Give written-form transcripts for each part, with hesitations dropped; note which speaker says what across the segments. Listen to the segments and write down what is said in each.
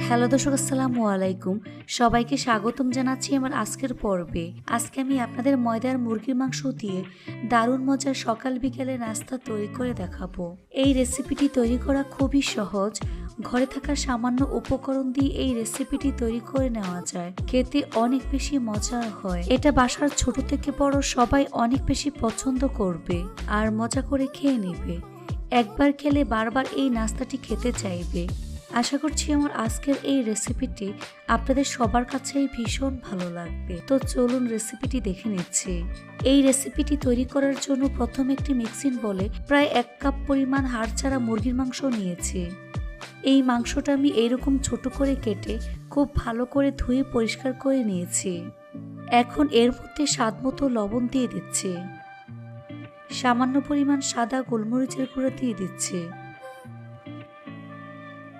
Speaker 1: Hello দর্শক, আসসালামু আলাইকুম। সবাইকে স্বাগতম জানাচ্ছি আমার আজকের পর্বে। আজকে আমি আপনাদের ময়দার মুরগির মাংস দিয়ে দারুণ মজার সকাল বিকেলে নাস্তা তৈরি করে দেখাবো। এই রেসিপিটি তৈরি করা খুবই সহজ। ঘরে থাকা সামান্য উপকরণ দিয়ে এই রেসিপিটি তৈরি করে নেওয়া যায়। খেতে অনেক বেশি মজার হয়। এটা বাসার ছোট থেকে বড় সবাই অনেক বেশি পছন্দ করবে আর মজা করে খেয়ে নেবে। একবার খেলে বারবার এই নাস্তাটি খেতে চাইবে। আশা করছি আমার আজকের এই রেসিপিটি আপনাদের সবার কাছেই ভীষণ ভালো লাগবে। তো চলুন রেসিপিটি দেখে নিচ্ছি। এই রেসিপিটি তৈরি করার জন্য প্রথমে একটি মিক্সিং বলে প্রায় 1 কাপ পরিমাণ হাড় ছাড়া মুরগির মাংস নিয়েছি। এই মাংসটা আমি এইরকম ছোট করে কেটে খুব ভালো করে ধুয়ে পরিষ্কার করে নিয়েছি। এখন এর মধ্যে স্বাদমতো লবণ দিয়ে দিচ্ছি। সামান্য পরিমাণ সাদা গোলমরিচের গুঁড়ো দিয়ে দিচ্ছি।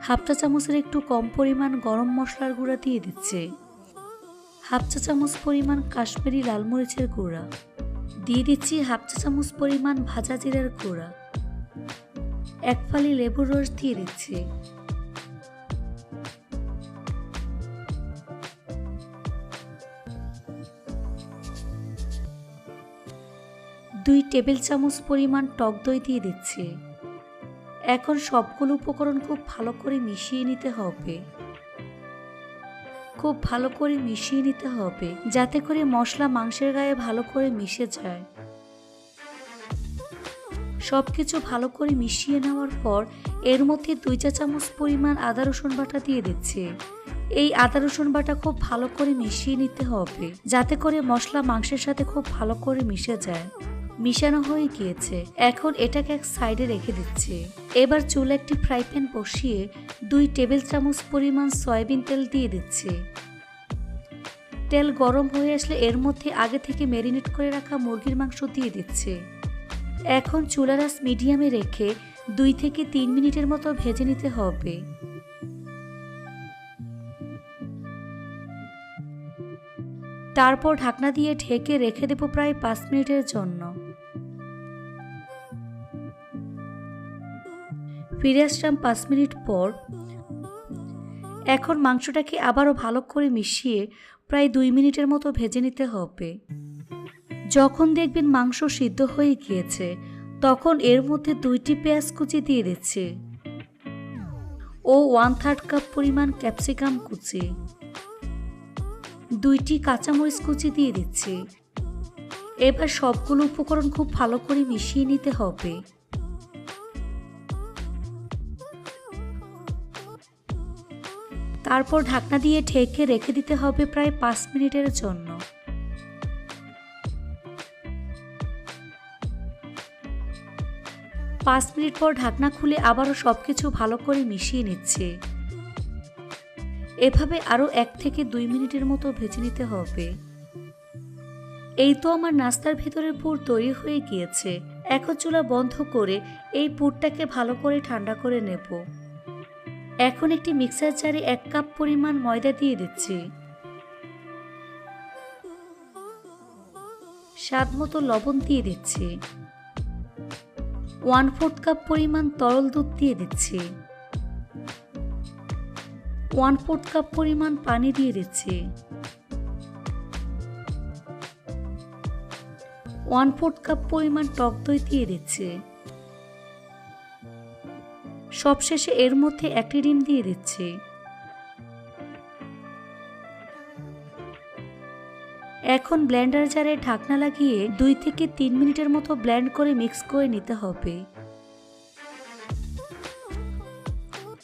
Speaker 1: হাফ চা চামচের একটু কম পরিমাণ গরম মশলার গুঁড়া দিয়ে দিচ্ছে। হাফ চা চামচ পরিমাণ কাশ্মীরি লাল মরিচের গুঁড়া দিয়ে দিচ্ছি। হাফ চা চামচ পরিমাণ ভাজা জিরার গুঁড়া, 1 ফালি লেবুর রস দিয়ে দিচ্ছি। দুই টেবিল চামচ পরিমাণ টক দই দিয়ে দিচ্ছি। এখন সবগুলো উপকরণ খুব ভালো করে মিশিয়ে নিতে হবে। খুব ভালো করে মিশিয়ে নিতে হবে যাতে করে মশলা মাংসের গায়ে ভালো করে মিশে যায়। সবকিছু ভালো করে মিশিয়ে নেওয়ার পর এর মধ্যে 2 চা চামচ পরিমাণ আদা রসুন বাটা দিয়ে দিচ্ছি। এই আদা রসুন বাটা খুব ভালো করে মিশিয়ে নিতে হবে যাতে করে মশলা মাংসের সাথে খুব ভালো করে মিশে যায়। মিশানো হয়ে গিয়েছে, এখন এটাকে এক সাইডে রেখে দিচ্ছি। এবার চুলে একটি ফ্রাই প্যান বসিয়ে 2 টেবিল চামচ পরিমাণ সয়াবিন তেল দিয়ে দিচ্ছি। তেল গরম হয়ে আসলে এর মধ্যে আগে থেকে ম্যারিনেট করে রাখা মুরগির মাংস দিয়ে দিচ্ছি। এখন চুলার আঁচ মিডিয়ামে রেখে 2 থেকে 3 মিনিটের মতো ভেজে নিতে হবে। তারপর ঢাকনা দিয়ে ঢেকে রেখে দেব প্রায় 5 মিনিটের জন্য। ফিরে আসলাম 5 মিনিট পর। এখন মাংসটাকে আবারও ভালো করে মিশিয়ে প্রায় 2 মিনিটের মতো ভেজে নিতে হবে। যখন দেখবেন মাংস সিদ্ধ হয়ে গিয়েছে তখন এর মধ্যে 2টি পেঁয়াজ কুচি দিয়ে দিচ্ছি ও 1/3 কাপ পরিমাণ ক্যাপসিকাম কুচি, 2টি কাঁচামরিচ কুচি দিয়ে দিচ্ছি। এবার সবগুলো উপকরণ খুব ভালো করে মিশিয়ে নিতে হবে। তারপর ঢাকনা দিয়ে ঢেকে রেখে দিতে হবে প্রায় 5 মিনিটের জন্য। 5 মিনিট পর ঢাকনা খুলে আবারও সবকিছু ভালো করে মিশিয়ে নিচ্ছে। এভাবে আরও 1 থেকে 2 মিনিটের মতো ভেজে নিতে হবে। এই তো আমার নাস্তার ভেতরের পুর তৈরি হয়ে গিয়েছে। এখন চুলা বন্ধ করে এই পুরটাকে ভালো করে ঠান্ডা করে নেব। এখন একটি মিক্সার জারে 1 কাপ পরিমাণ ময়দা দিয়ে দিচ্ছি। স্বাদ মতো লবণ দিয়ে দিচ্ছি। 1/4 কাপ পরিমাণ তরল দুধ দিয়ে দিচ্ছি। 1/4 কাপ পরিমাণ পানি দিয়ে দিচ্ছি। 1/4 কাপ পরিমাণ টক দই দিয়ে দিচ্ছি। সবশেষে এর মধ্যে 1টি ডিম দিয়ে দিচ্ছি। এখন ব্লেন্ডার জারে ঢাকনা লাগিয়ে 2 থেকে 3 মিনিটের মতো ব্লেন্ড করে মিক্স করে নিতে হবে।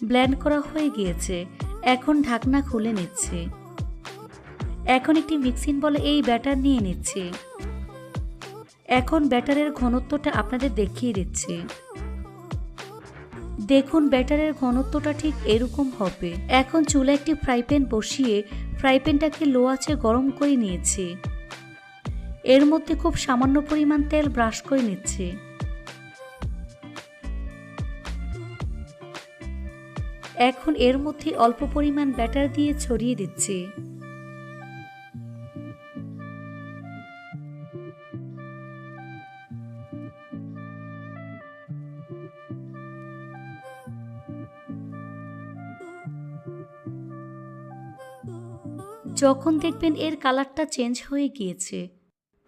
Speaker 1: ব্লেন্ড করা হয়ে গিয়েছে, এখন ঢাকনা খুলে নিচ্ছি। এখন একটি মিক্সিং বলে এই ব্যাটার নিয়ে নিচ্ছি। এখন ব্যাটারের ঘনত্বটা আপনাদের দেখিয়ে দিচ্ছি। দেখুন ব্যাটারের ঘনত্বটা ঠিক এরকম হবে। এখন চুলা একটি ফ্রাই প্যান বসিয়ে ফ্রাই প্যানটাকে লো আঁচে গরম করে নিয়েছি। এর মধ্যে খুব সামান্য পরিমাণ তেল ব্রাশ করে নিচ্ছি। এখন এর মধ্যে অল্প পরিমাণ ব্যাটার দিয়ে ছড়িয়ে দিচ্ছি। যখন দেখবেন এর কালারটা চেঞ্জ হয়ে গিয়েছে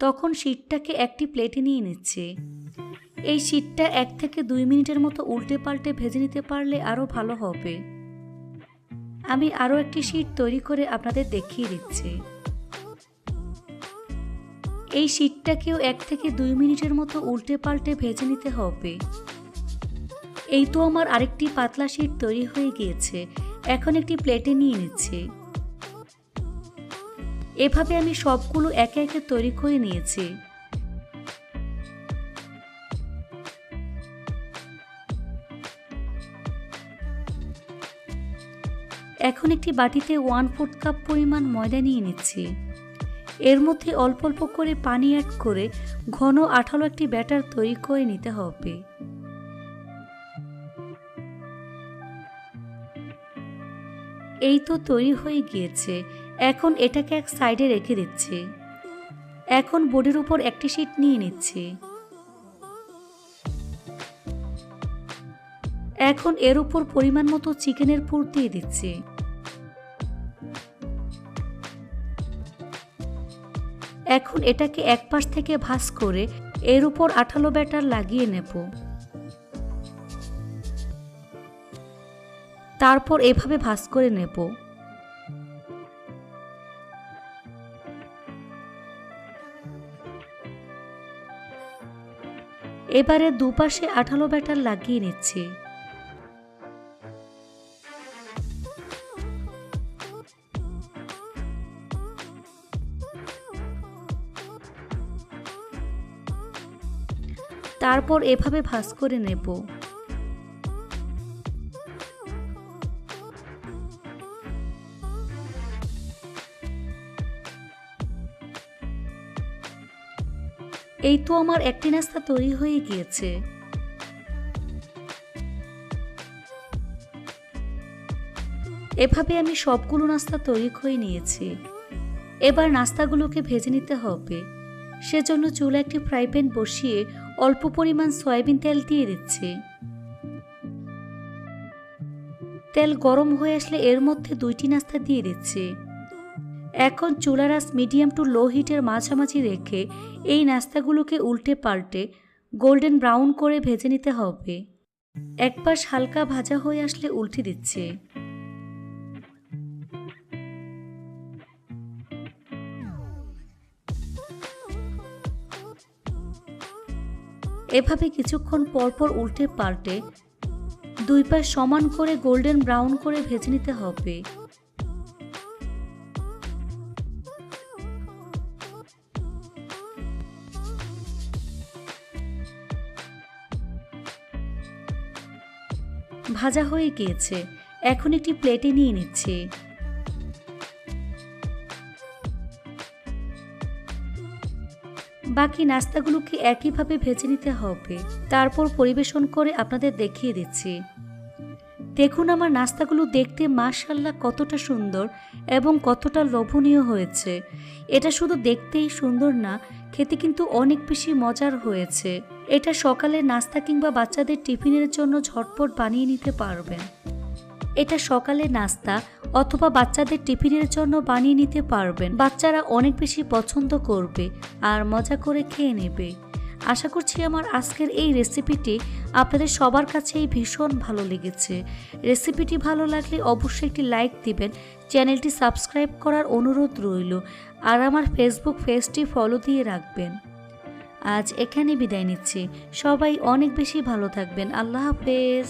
Speaker 1: তখন শীটটাকে একটি প্লেটে নিয়ে নিচ্ছে। এই শীটটা 1 থেকে 2 মিনিটের মতো উল্টে পাল্টে ভেজে নিতে পারলে আরও ভালো হবে। আমি আরও একটি শীট তৈরি করে আপনাদের দেখিয়ে দিচ্ছি। এই শীটটাকেও 1 থেকে 2 মিনিটের মতো উল্টে পাল্টে ভেজে নিতে হবে। এই তো আমার আরেকটি পাতলা শীট তৈরি হয়ে গিয়েছে। এখন একটি প্লেটে নিয়ে নিচ্ছি। এভাবে আমি সবগুলো একে একে তৈরি করে নিয়েছি। এখন একটি বাটিতে 1/4 কাপ পরিমাণ ময়দা নিয়ে নিচ্ছি। এর মধ্যে অল্প অল্প করে পানি অ্যাড করে ঘন আঠালো একটি ব্যাটার তৈরি করে নিতে হবে। এই তো তৈরি হয়ে গিয়েছে। এখন এটাকে এক সাইডে রেখে দিচ্ছি। এখন বোর্ডের উপর একটি শীট নিয়ে নিচ্ছি। এখন এর উপর পরিমাণ মতো চিকেনের পুর দিয়ে দিচ্ছি। এখন এটাকে এক পাশ থেকে ভাঁজ করে এর উপর আঠালো ব্যাটার লাগিয়ে নেব। তারপর এভাবে ভাঁজ করে নেব। এবারে দুপাশে আঠালো ব্যাটার লাগিয়ে নিচ্ছি। তারপর এভাবে ভাঁজ করে নেব। এই তো আমার একটি নাস্তা তৈরি হয়ে গিয়েছে। এভাবে আমি সবগুলো নাস্তা তৈরি করে নিয়েছি। এবার নাস্তাগুলোকে ভেজে নিতে হবে। সেজন্য চুলা একটি ফ্রাই প্যান বসিয়ে অল্প পরিমাণ সয়াবিন তেল দিয়ে দিচ্ছি। তেল গরম হয়ে আসলে এর মধ্যে 2টি নাস্তা দিয়ে দিচ্ছি। এখন চুলার আঁচ মিডিয়াম টু লো হিটের মাঝামাঝি রেখে এই নাস্তাগুলোকে উল্টে পাল্টে গোল্ডেন ব্রাউন করে ভেজে নিতে হবে। এক পাশ হালকা ভাজা হয়ে আসলে উল্টে দিচ্ছি। এভাবে কিছুক্ষণ পরপর উল্টে পাল্টে 2 পাশ সমান করে গোল্ডেন ব্রাউন করে ভেজে নিতে হবে। ভাজা হয়ে গিয়েছে। এখন একটি প্লেটে নিয়ে নিচ্ছি। বাকি নাস্তাগুলোকে একইভাবে ভেজে নিতে হবে। তারপর পরিবেশন করে আপনাদের দেখিয়ে দিচ্ছি। দেখুন আমার নাস্তাগুলো দেখতে মাশাআল্লাহ কতটা সুন্দর এবং কতটা লোভনীয় হয়েছে। এটা শুধু দেখতেই সুন্দর না, খেতে কিন্তু অনেক বেশি মজার হয়েছে। এটা সকালের নাস্তা কিংবা বাচ্চাদের টিফিনের জন্য ঝটপট বানিয়ে নিতে পারবেন। এটা সকালের নাস্তা অথবা বাচ্চাদের টিফিনের জন্য বানিয়ে নিতে পারবেন। বাচ্চারা অনেক বেশি পছন্দ করবে আর মজা করে খেয়ে নেবে। আশা করছি আমার আজকের এই রেসিপিটি আপনাদের সবার কাছেই ভীষণ ভালো লেগেছে। রেসিপিটি ভালো লাগলে অবশ্যই একটি লাইক দিবেন, চ্যানেলটি সাবস্ক্রাইব করার অনুরোধ রইল আর আমার ফেসবুক পেজটি ফলো দিয়ে রাখবেন। আজ এখানে বিদায় নিচ্ছি। সবাই অনেক বেশি ভালো থাকবেন। আল্লাহ হাফেজ।